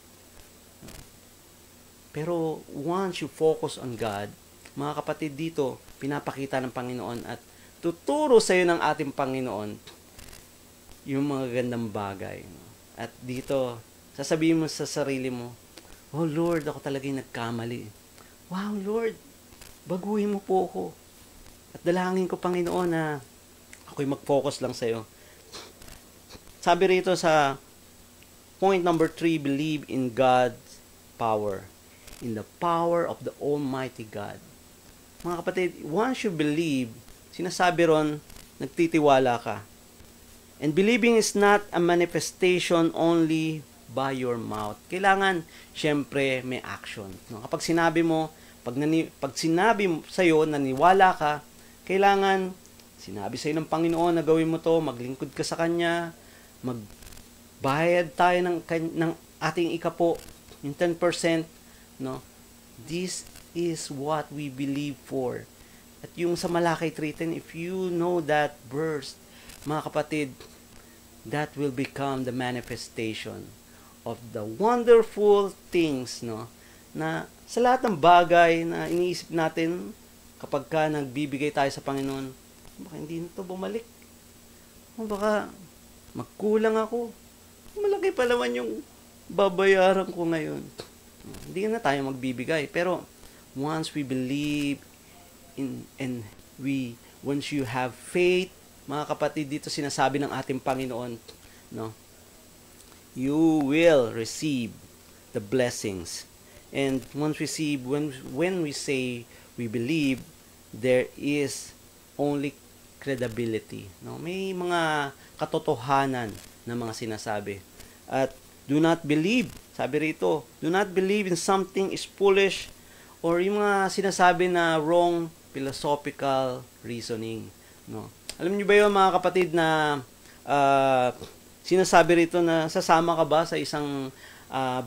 Pero once you focus on God, mga kapatid, dito, pinapakita ng Panginoon at tuturo sa iyo ng ating Panginoon yung mga gandang bagay. At dito, sasabihin mo sa sarili mo, oh Lord, ako talaga yung nagkamali. Wow, Lord, baguhin mo po ako. At dalangin ko, Panginoon, na ako'y mag-focus lang sa iyo. Sabi rito sa point number 3, believe in God's power. In the power of the Almighty God. Mga kapatid, once you believe, sinasabi ron, nagtitiwala ka. And believing is not a manifestation only by your mouth. Kailangan, syempre, may action. Kapag sinabi mo, pag sinabi sa'yo, naniwala ka, kailangan, sinabi sa'yo ng Panginoon na gawin mo to, maglingkod ka sa Kanya, magbayad tayo ng ating ikapo, yung 10%, This is what we believe for. At yung sa Malakay 3:10, if you know that verse, mga kapatid, that will become the manifestation of the wonderful things, na sa lahat ng bagay na iniisip natin kapag ka nagbibigay tayo sa Panginoon, baka hindi na ito bumalik. O baka magkulang ako. Malaki pa naman yung babayaran ko ngayon. Hindi na tayo magbibigay. Pero once we believe and once you have faith, mga kapatid, dito sinasabi ng ating Panginoon, you will receive the blessings. And once when we say we believe, there is only credibility. May mga katotohanan na mga sinasabi. At do not believe, sabi rito, do not believe in something is foolish or yung mga sinasabi na wrong philosophical reasoning. Alam niyo ba yun, mga kapatid, na sinasabi rito na sasama ka ba sa isang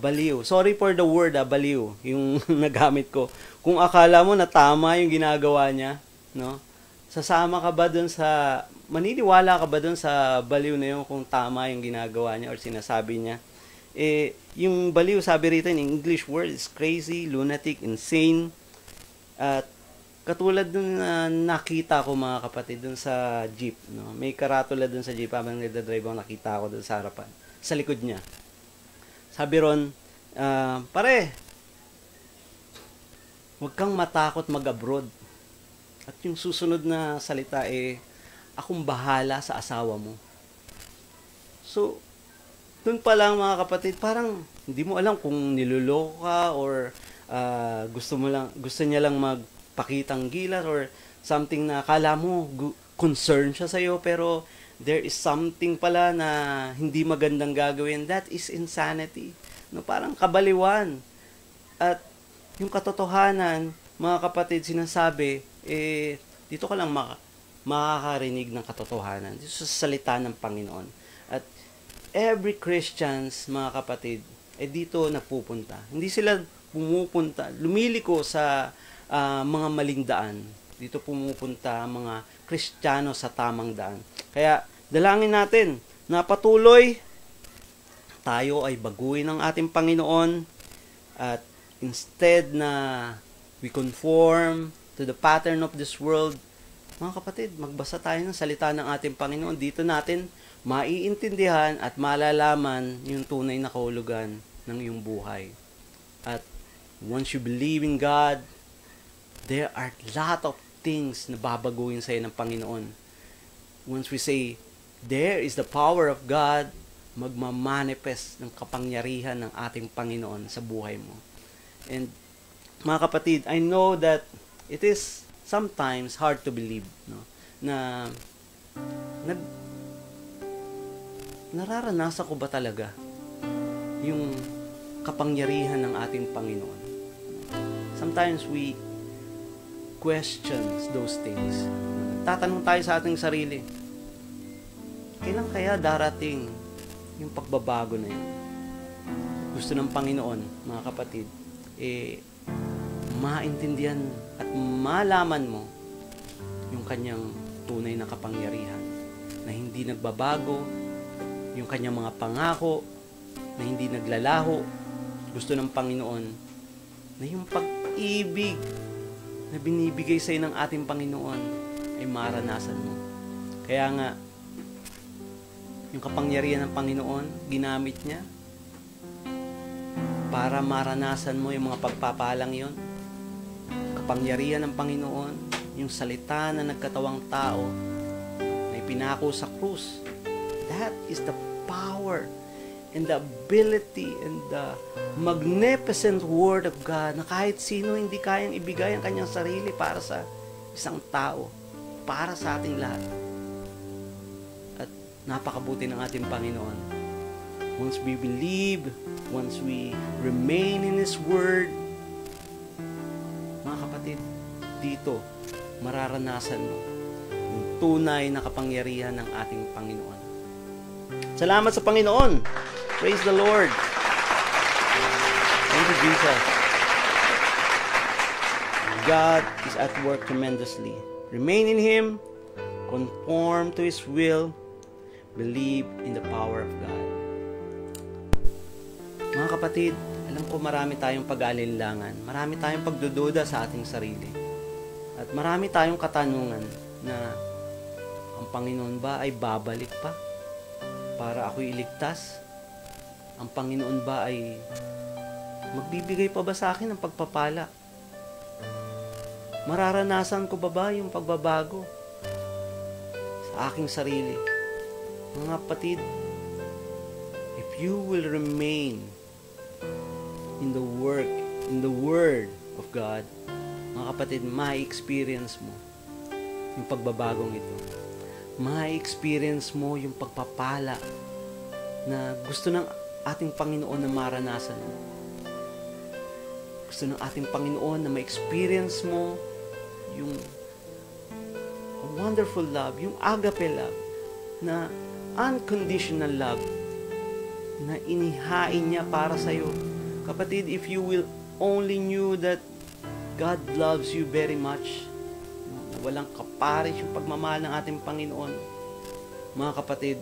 baliw? Sorry for the word, baliw, yung nagamit ko. Kung akala mo na tama yung ginagawa niya, sasama ka ba dun sa, maniniwala ka ba dun sa baliw na yun kung tama yung ginagawa niya or sinasabi niya? Yung baliw, sabi rito in English word, is crazy, lunatic, insane. At katulad dun na nakita ko, mga kapatid, dun sa jeep. May karatula dun sa jeep habang nagdadrive ako, nakita ko dun sa harapan, sa likod niya. Sabi ron, Pare, huwag kang matakot mag-abroad. At yung susunod na salita akong bahala sa asawa mo. So, dun pa lang mga kapatid, parang hindi mo alam kung niloloko ka or gusto niya lang magpakitang gilas or something na akala mo concern siya sa'yo, pero there is something pala na hindi magandang gagawin. That is insanity. No, parang kabaliwan. At yung katotohanan, mga kapatid, sinasabi, dito ka lang makakarinig ng katotohanan. Dito sa salita ng Panginoon. At every Christians, mga kapatid, dito napupunta. Hindi sila pumupunta, lumiliko sa mga maling daan. Dito pumupunta ang mga Kristiyano sa tamang daan. Kaya, dalangin natin na patuloy tayo ay baguhin ng ating Panginoon at instead na we conform to the pattern of this world, mga kapatid, magbasa tayo ng salita ng ating Panginoon. Dito natin maiintindihan at malalaman yung tunay na kahulugan ng iyong buhay. At once you believe in God, there are lot of things na babaguhin sa'yo ng Panginoon. Once we say, there is the power of God, magmamanifest ng kapangyarihan ng ating Panginoon sa buhay mo. And mga kapatid, I know that it is sometimes hard to believe, no? Na nararanasan ko ba talaga yung kapangyarihan ng ating Panginoon? Sometimes we questions those things. Tatanong tayo sa ating sarili, kailan kaya darating yung pagbabago na yun? Gusto ng Panginoon, mga kapatid, maintindihan at malaman mo yung kanyang tunay na kapangyarihan na hindi nagbabago, yung kanyang mga pangako na hindi naglalaho. Gusto ng Panginoon na yung pag-ibig na binibigay sa ng ating Panginoon ay maranasan mo. Kaya nga, yung kapangyarihan ng Panginoon, ginamit niya para maranasan mo yung mga pagpapalang yon. Kapangyarihan ng Panginoon, yung salita na nagkatawang tao na ipinako sa krus. That is the power and the ability and the magnificent Word of God na kahit sino hindi kayang ibigay ang kanyang sarili para sa isang tao, para sa ating lahat. At napakabuti ng ating Panginoon. Once we believe, once we remain in His Word, mga kapatid, dito mararanasan mo yung tunay na kapangyarihan ng ating Panginoon. Salamat sa Panginoon. Praise the Lord. Thank you, Jesus. God is at work tremendously. Remain in Him, conform to His will, believe in the power of God. Mga kapatid, alam ko marami tayong pag-aalinlangan, marami tayong pagdududa sa ating sarili. At marami tayong katanungan na ang Panginoon ba ay babalik pa para ako'y iligtas? Ang Panginoon ba ay magbibigay pa ba sa akin ng pagpapala? Mararanasan ko ba yung pagbabago sa aking sarili? Mga kapatid, if you will remain in the work, in the Word of God, mga kapatid, ma-experience mo yung pagbabagong ito. Ma-experience mo yung pagpapala na gusto ng ating Panginoon na maranasan mo. Gusto ng ating Panginoon na ma-experience mo yung wonderful love, yung agape love, na unconditional love na inihain niya para sa'yo. Kapatid, if you will only knew that God loves you very much, na walang kapares yung pagmamahal ng ating Panginoon, mga kapatid,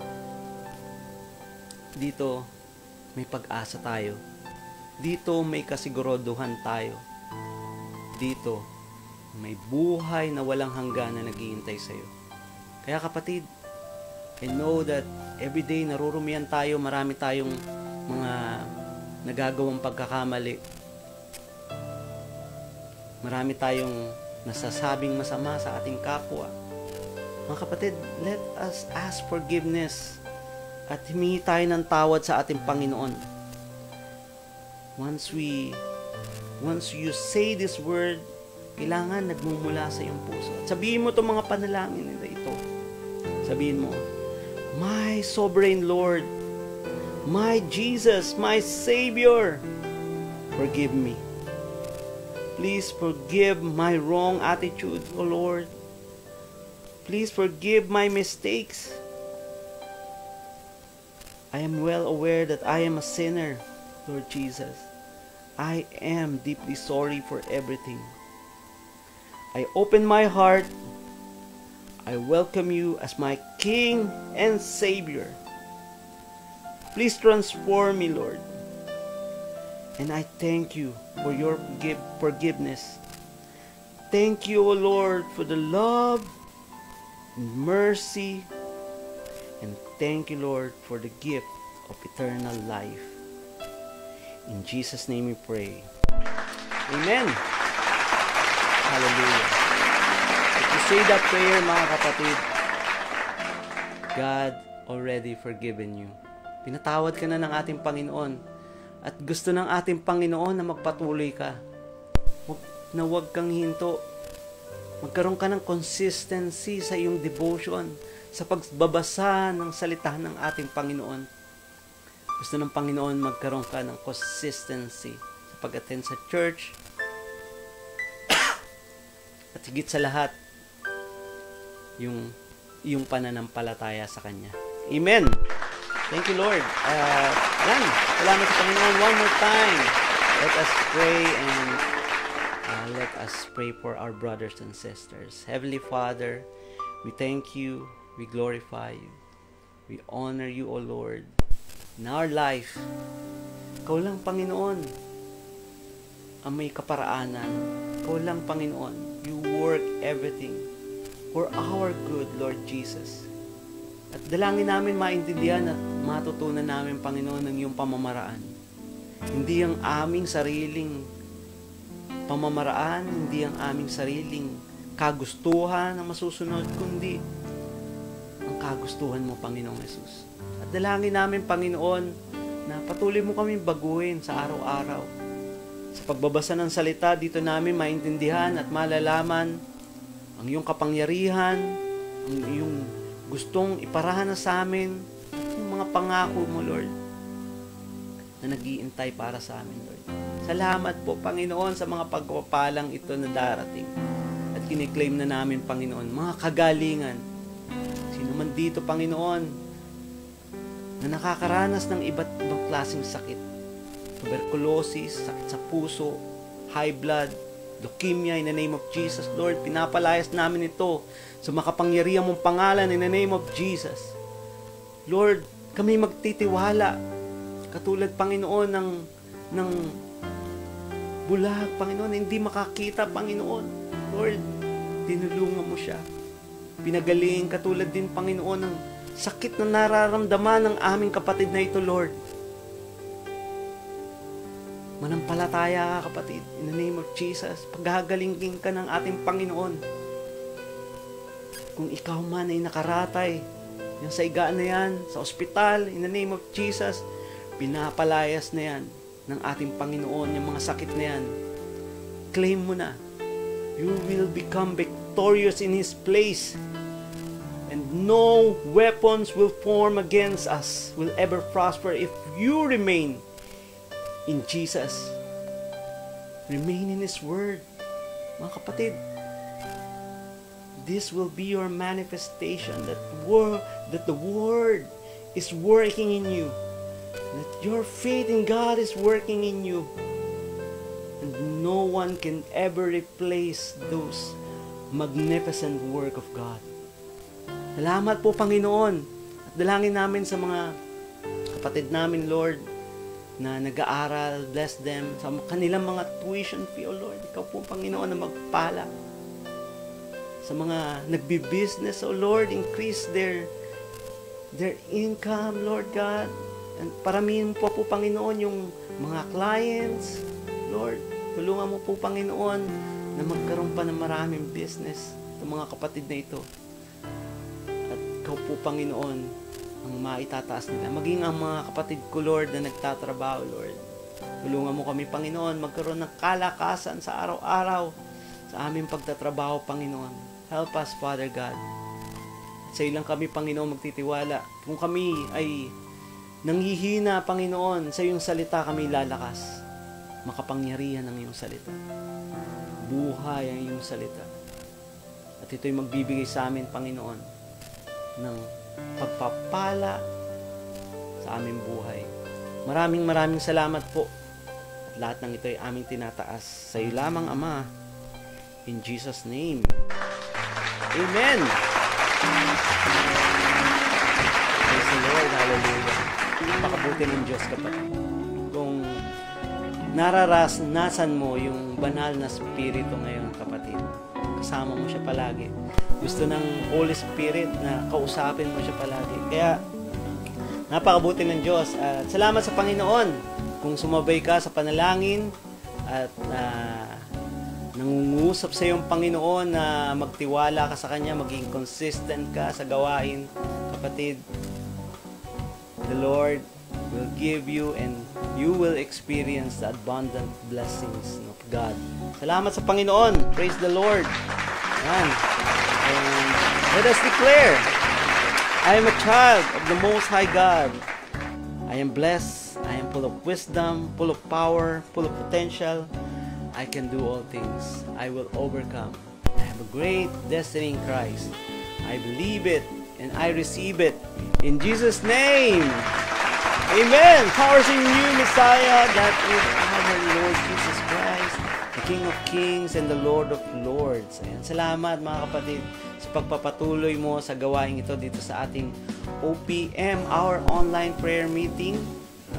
dito may pag-asa tayo. Dito may kasiguraduhan tayo. Dito may buhay na walang hanggan na naghihintay sa'yo. Kaya kapatid, I know that everyday narurumihan tayo, marami tayong mga nagagawang pagkakamali. Marami tayong nasasabing masama sa ating kapwa. Mga kapatid, let us ask forgiveness at humingi tayo ng tawad sa ating Panginoon. Once you say this word, kailangan nagmumula sa iyong puso. At sabihin mo itong mga panalangin nila ito. Sabihin mo, my sovereign Lord, my Jesus, my Savior, forgive me. Please forgive my wrong attitude, O Lord. Please forgive my mistakes. I am well aware that I am a sinner, Lord Jesus. I am deeply sorry for everything. I open my heart. I welcome you as my King and Savior. Please transform me, Lord. And I thank you for your forgiveness. Thank you, O Lord, for the love and mercy. And thank you, Lord, for the gift of eternal life. In Jesus' name we pray. Amen. Hallelujah. If you say that prayer, mga kapatid, God already forgiven you. Pinatawad ka na ng ating Panginoon. At gusto ng ating Panginoon na magpatuloy ka. Huwag kang hinto. Magkaroon ka ng consistency sa iyong devotion, sa pagbabasa ng salita ng ating Panginoon. Gusto ng Panginoon magkaroon ka ng consistency sa pag-attend sa church. At higit sa lahat, yung pananampalataya sa Kanya. Amen! Thank you, Lord. Salamat sa Panginoon. One more time. Let us pray and let us pray for our brothers and sisters. Heavenly Father, we thank you. We glorify you. We honor you, O Lord. In our life, Ikaw lang, Panginoon, ang may kaparaanan. Ikaw lang, Panginoon. You work everything for our good, Lord Jesus. At dalangin namin maintindihan at matutunan namin, Panginoon, ng iyong pamamaraan. Hindi ang aming sariling pamamaraan, hindi ang aming sariling kagustuhan na masusunod, kundi ang kagustuhan mo, Panginoong Jesus. At dalangin namin, Panginoon, na patuloy mo kami baguhin sa araw-araw. Sa pagbabasa ng salita, dito namin maintindihan at malalaman ang iyong kapangyarihan, ang iyong gustong iparahana sa amin, yung mga pangako mo, Lord, na nag-iintay para sa amin, Lord. Salamat po, Panginoon, sa mga pagpapalang ito na darating. At kiniklaim na namin, Panginoon, mga kagalingan. Sino man dito, Panginoon, na nakakaranas ng iba't ibang klaseng sakit. Tuberculosis, sakit sa puso, high blood, leukemia, in the name of Jesus, Lord, pinapalayas namin ito sa makapangyarihan mong pangalan in the name of Jesus. Lord, kami magtitiwala katulad, Panginoon, ng bulag, Panginoon, hindi makakita, Panginoon. Lord, tinulungan mo siya. Pinagaling katulad din, Panginoon, ng sakit na nararamdaman ng aming kapatid na ito, Lord. Manampalataya ka, kapatid, in the name of Jesus. Paghagalingin ka ng ating Panginoon. Kung ikaw man ay nakaratay, yung sa higaan na yan, sa ospital, in the name of Jesus, pinapalayas na yan ng ating Panginoon, yung mga sakit na yan. Claim mo na. You will become victorious in His place. And no weapons will form against us will ever prosper if you remain in Jesus. Remain in His Word. Mga kapatid, this will be your manifestation that the Word is working in you. That your faith in God is working in you. And no one can ever replace those magnificent work of God. Salamat po, Panginoon. At dalangin namin sa mga kapatid namin, Lord, na nag-aaral, bless them, sa kanilang mga tuition fee, O Lord. Ikaw po, Panginoon, na magpala. Sa mga nagbi-business, O Lord, increase their income, Lord God. And paramihin po, Panginoon, yung mga clients. Lord, tulungan mo po, Panginoon, na magkaroon pa ng maraming business ng mga kapatid na ito. At ikaw po, Panginoon, ang maitataas nila. Maging ang mga kapatid ko, Lord, na nagtatrabaho, Lord. Tulungan mo kami, Panginoon, magkaroon ng kalakasan sa araw-araw sa aming pagtatrabaho, Panginoon. Help us, Father God. Sa ilang kami, Panginoon, magtitiwala. Kung kami ay nanghihina, Panginoon, sa iyong salita kami lalakas. Makapangyarihan ang iyong salita. Buhay ang iyong salita. At ito'y magbibigay sa amin, Panginoon, ng pagpapala sa aming buhay. Maraming salamat po. At lahat ng ito ay aming tinataas sa iyo lamang, Ama. In Jesus' name. Amen. Praise the Lord. Hallelujah. Napakabuti ng Diyos, kapatid. Kung nararanasan mo yung banal na Espiritu ngayon, kapatid, kasama mo siya palagi. Gusto ng Holy Spirit na kausapin mo siya palagi. Kaya, napakabuti ng Diyos. At salamat sa Panginoon kung sumabay ka sa panalangin at nangungusap sa iyong Panginoon na magtiwala ka sa Kanya, maging consistent ka sa gawain, kapatid. The Lord will give you and you will experience the abundant blessings of God. Salamat sa Panginoon. Praise the Lord. Yan. And let us declare, I am a child of the Most High God. I am blessed. I am full of wisdom, full of power, full of potential. I can do all things. I will overcome. I have a great destiny in Christ. I believe it and I receive it. In Jesus' name. Amen. Powers in you, Messiah. That is our Lord Jesus Christ, the King of Kings and the Lord of Lords. Ayan. Salamat, mga kapatid, sa pagpapatuloy mo sa gawain ito dito sa ating OPM, our online prayer meeting.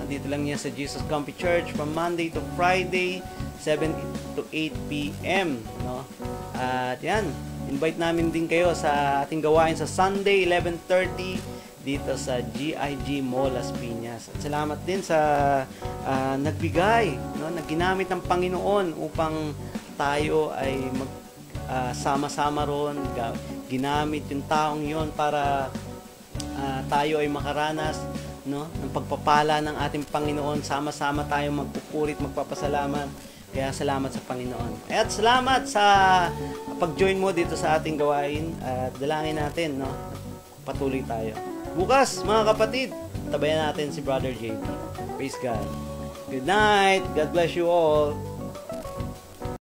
Dito lang yan sa Jesus Comfy Church from Monday to Friday, 7 to 8 p.m. No? At yan, invite namin din kayo sa ating gawain sa Sunday, 11:30 dito sa GIG Mall Las Piñas. At salamat din sa nagbigay, no? Nagginamit ng Panginoon upang tayo ay sama-sama ron. Ginamit yung taong yon para tayo ay makaranas, no, ng pagpapala ng ating Panginoon. Sama-sama tayo magpupurit, magpapasalamat. Kaya salamat sa Panginoon. At salamat sa pag-join mo dito sa ating gawain. At dalangin natin, no, patuloy tayo. Bukas, mga kapatid, tabayan natin si Brother JP. Praise God. Good night. God bless you all.